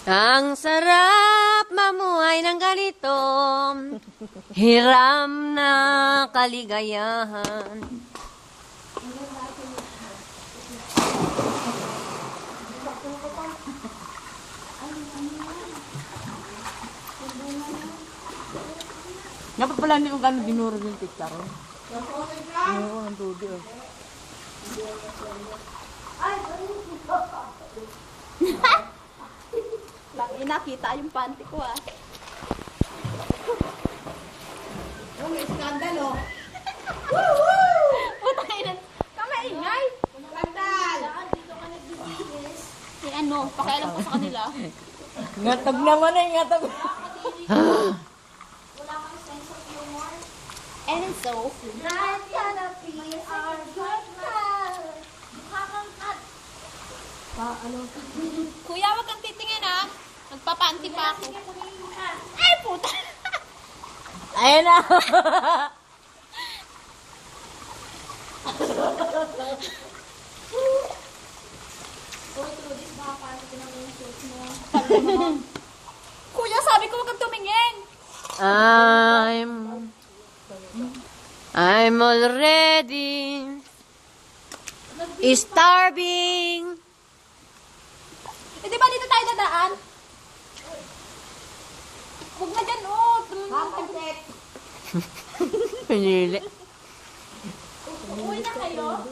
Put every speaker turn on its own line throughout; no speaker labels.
Ang sarap mamuhay ng ganito, hiram na kaligayahan.
Dapat pala hindi ko gano'n dinurog yung tiktar. Oo, ang tubi.
Laki nakita yung panty ko ah.
Yung iskandalo.
Putay na. Kamaingay.
Skandal!
Eh ano, pakialam ko sa kanila.
Ngatag naman eh, ngatag.
And so,
Not gonna be our good love.
kuya, wag kang titingin ah. Nagpapanty pa ako. Ay, puta.
Ayan na.
Kuya, sabi ko wag kang tumingin.
I'm already starving.
Eh, di ba dito tayo dadaan? Huwag na dyan, oh.
Papaset.
Pinili.
Uwi na kayo.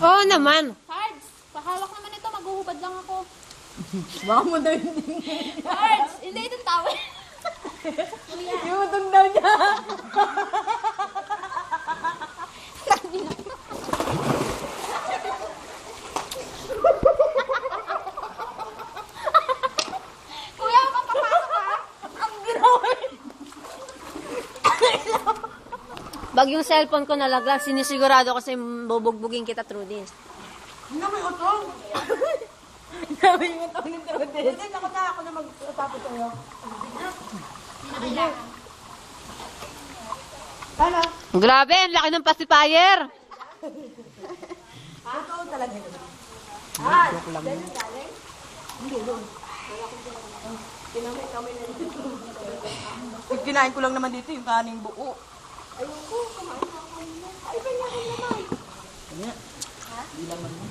Oo naman.
Cards, pahawak naman ito. Maghuhubad lang ako.
Baka mo daw hindi.
Cards, hindi itong tawel.
Yutong daw niya.
Kuya, huwag kang papasok ha.
Ang ginawa.
Bag yung cellphone ko nalaglag, sinisigurado kasi bubugbugin kita through this.
Ano may utong?
Sabi mo ito ng trudis.
Hindi, ako na mag-tapos sa'yo. Paano?
Grabe, ang laki ng pacifier.
Totoo talaga yun.
Joke lang yun. Kinain ko lang naman dito yung kaning buo.
Ayoko, kumain ako. Ay, ganyan naman.
Kanya. Di laman mo.